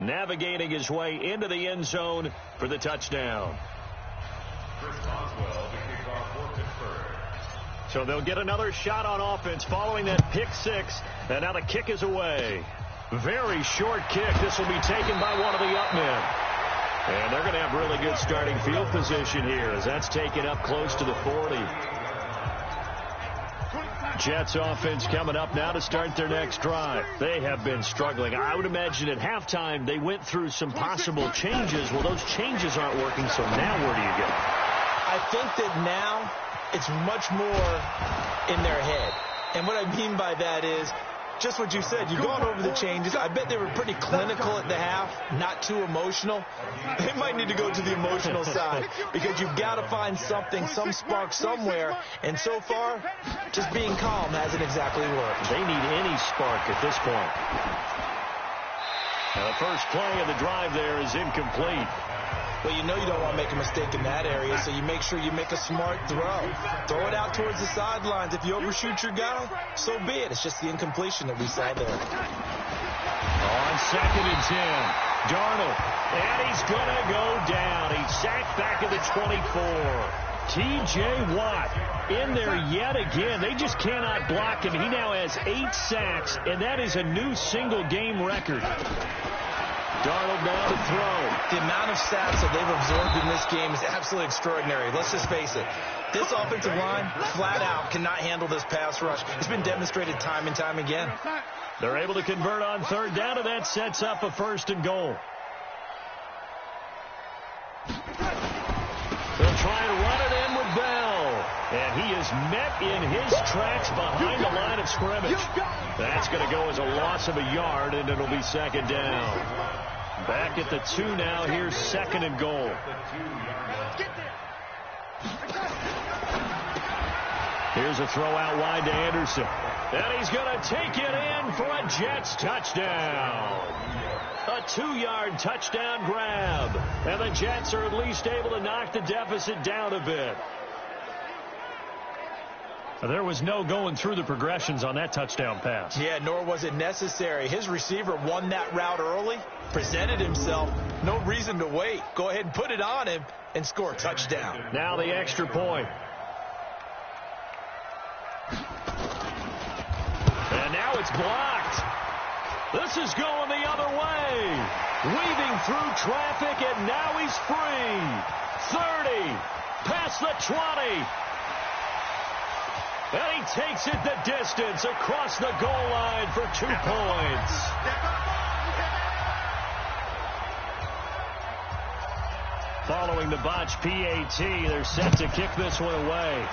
navigating his way into the end zone for the touchdown. Chris Boswell, the kickoff for Pittsburgh. So they'll get another shot on offense following that pick six, and now the kick is away. Very short kick. This will be taken by one of the up men. And they're going to have really good starting field position here as that's taken up close to the 40. Jets offense coming up now to start their next drive. They have been struggling. I would imagine at halftime they went through some possible changes. Well, those changes aren't working, so now where do you go? I think that now it's much more in their head. And what I mean by that is just what you said. You've gone over the changes. I bet they were pretty clinical at the half, not too emotional. They might need to go to the emotional side because you've got to find something, some spark somewhere. And so far, just being calm hasn't exactly worked. They need any spark at this point. Now the first play of the drive there is incomplete. Well, you know you don't want to make a mistake in that area, so you make sure you make a smart throw. Throw it out towards the sidelines. If you overshoot your guy, so be it. It's just the incompletion that we saw there. On 2nd and 10, Darnold, and he's going to go down. He's sacked back at the 24. T.J. Watt in there yet again. They just cannot block him. He now has 8 sacks, and that is a new single-game record. Darnold now to throw. The amount of sacks that they've absorbed in this game is absolutely extraordinary. Let's just face it. This offensive line, flat out, cannot handle this pass rush. It's been demonstrated time and time again. They're able to convert on 3rd down, and that sets up a 1st and goal. They'll try and run it in with Bell. And he is met in his tracks behind the line of scrimmage. That's going to go as a loss of a yard, and it'll be 2nd down. Back at the 2 now. Here's 2nd and goal. Here's a throw out wide to Anderson. And he's going to take it in for a Jets touchdown. A 2-yard touchdown grab. And the Jets are at least able to knock the deficit down a bit. There was no going through the progressions on that touchdown pass. Yeah, nor was it necessary. His receiver won that route early, presented himself. No reason to wait. Go ahead and put it on him and score a touchdown. Now the extra point. And now it's blocked. This is going the other way. Weaving through traffic, and now he's free. 30, past the 20. And he takes it the distance across the goal line for 2 points. Following the botch PAT, they're set to kick this one away.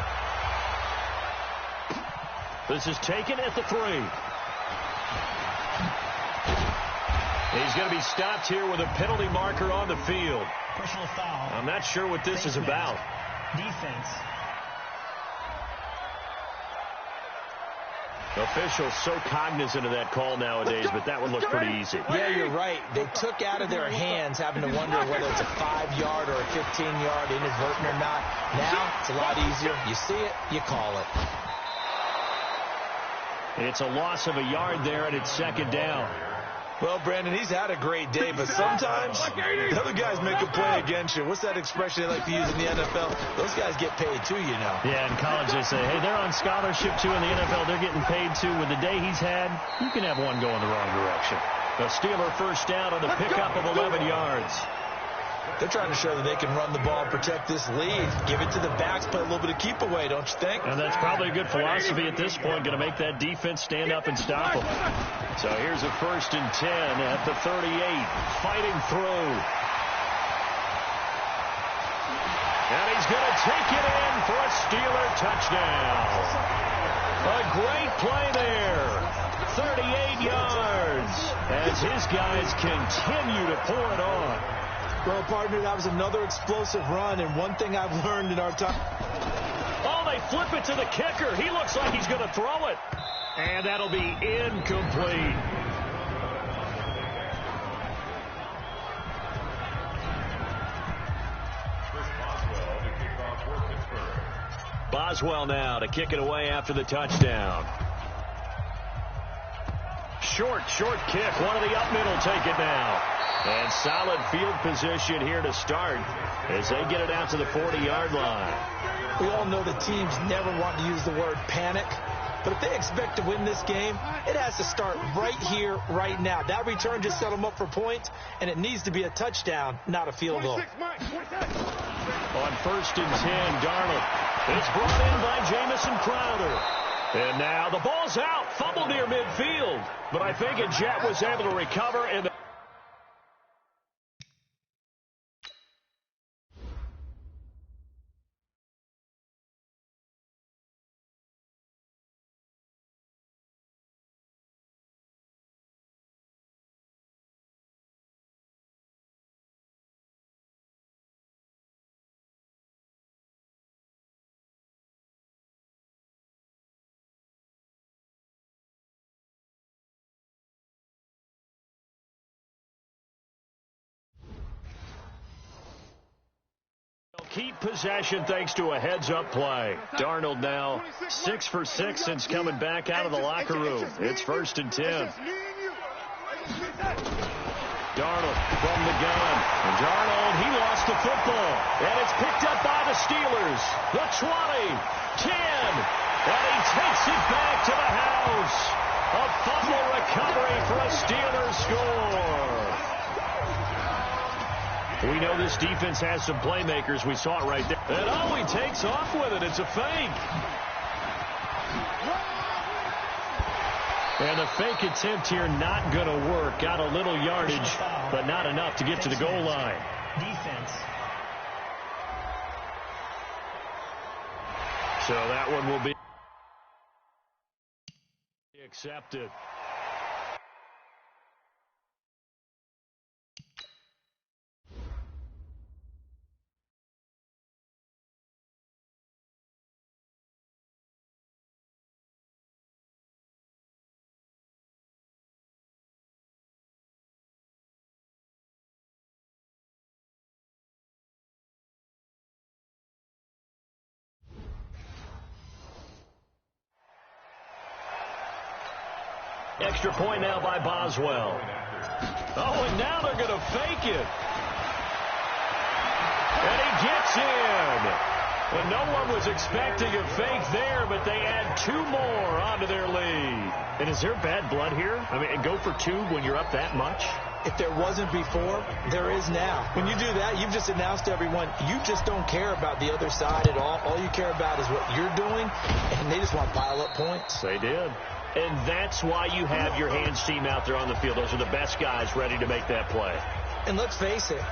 This is taken at the 3. He's going to be stopped here with a penalty marker on the field. Personal foul. I'm not sure what this is about. Defense. Officials so cognizant of that call nowadays, but that one looks pretty easy. Yeah, you're right. They took out of their hands having to wonder whether it's a 5-yard or a 15-yard, inadvertent or not. Now, it's a lot easier. You see it, you call it. It's a loss of a yard there, and it's 2nd down. Well, Brandon, he's had a great day, but sometimes the other guys make a play against you. What's that expression they like to use in the NFL? Those guys get paid too, you know. Yeah, in college they say, hey, they're on scholarship too. In the NFL, they're getting paid too. With the day he's had, you can have one going the wrong direction. The Steeler 1st down on the pickup of 11 yards. They're trying to show that they can run the ball and protect this lead. Give it to the backs, play a little bit of keep away, don't you think? And that's probably a good philosophy at this point, going to make that defense stand up and stop them. So here's a 1st and 10 at the 38, fighting through. And he's going to take it in for a Steeler touchdown. A great play there. 38 yards as his guys continue to pour it on. Well, partner, that was another explosive run, and one thing I've learned in our time. Oh, they flip it to the kicker. He looks like he's going to throw it. And that'll be incomplete. Boswell now to kick it away after the touchdown. Short kick. One of the up middle take it now. And solid field position here to start as they get it out to the 40-yard line. We all know the teams never want to use the word panic, but if they expect to win this game, it has to start right here, right now. That return just set them up for points, and it needs to be a touchdown, not a field goal. On 1st and 10, Darnold. It's brought in by Jamison Crowder. And now the ball's out. Fumble near midfield. But I think Jet was able to recover. And keep possession thanks to a heads-up play. Darnold now 6 for 6 since coming back out of the locker room. It's 1st and 10. Darnold from the gun. And Darnold, he lost the football. And it's picked up by the Steelers. The 20, 10. And he takes it back to the house. A fumble recovery for a Steelers score. We know this defense has some playmakers. We saw it right there. And he takes off with it. It's a fake. And the fake attempt here not going to work. Got a little yardage, but not enough to get to the goal line. Defense. So that one will be accepted. Extra point now by Boswell. Oh, and now they're going to fake it. And he gets in. And no one was expecting a fake there, but they add 2 more onto their lead. And is there bad blood here? I mean, go for 2 when you're up that much? If there wasn't before, there is now. When you do that, you've just announced to everyone, you just don't care about the other side at all. All you care about is what you're doing, and they just want to pile up points. They did. And that's why you have your hands team out there on the field. Those are the best guys ready to make that play. And let's face it,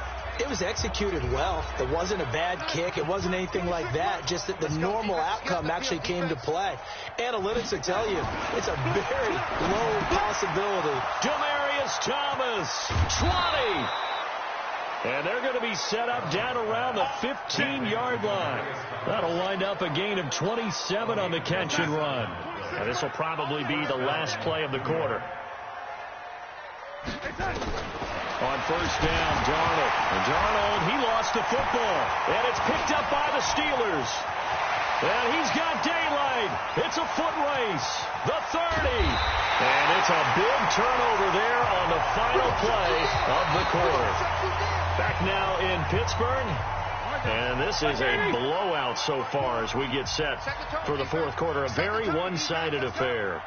it was executed well. It wasn't a bad kick. It wasn't anything like that. Just that the normal outcome actually came to play. Analytics will tell you it's a very low possibility. Demaryius Thomas, 20. And they're going to be set up down around the 15-yard line. That'll wind up a gain of 27 on the catch and run. Now, this will probably be the last play of the quarter. On 1st down, Darnold. And Darnold, he lost the football. And it's picked up by the Steelers. And he's got daylight. It's a foot race. The 30. And it's a big turnover there on the final play of the quarter. Back now in Pittsburgh. And this is a blowout so far as we get set for the 4th quarter. A very one-sided affair.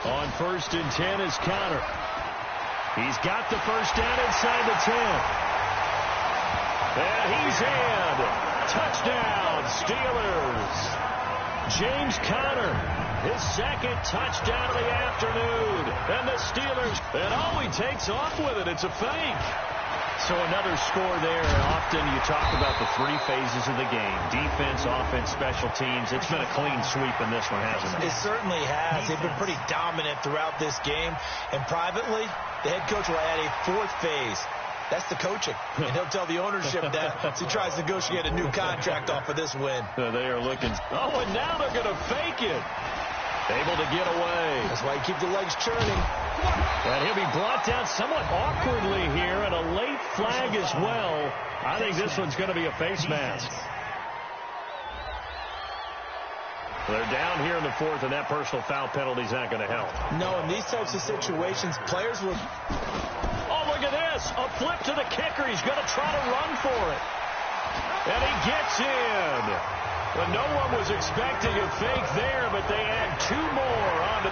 On 1st and 10 is Conner. He's got the first down inside the 10. And he's in. Touchdown, Steelers. James Conner, his 2nd touchdown of the afternoon. And the Steelers, and he takes off with it. It's a fake. So another score there. Often you talk about the 3 phases of the game. Defense, offense, special teams. It's been a clean sweep in this one, hasn't it? It certainly has. They've been pretty dominant throughout this game. And privately, the head coach will add a 4th phase. That's the coaching. And he'll tell the ownership that as he tries to negotiate a new contract off of this win. They are looking. Oh, and now they're going to fake it. Able to get away. That's why you keep the legs churning. And he'll be brought down somewhat awkwardly here, and a late flag as well. I think this one's going to be a face mask. They're down here in the fourth, and that personal foul penalty is not going to help. No, in these types of situations, players will... Oh, look at this. A flip to the kicker. He's going to try to run for it. And he gets in. Well, no one was expecting a fake there, but they add 2 more on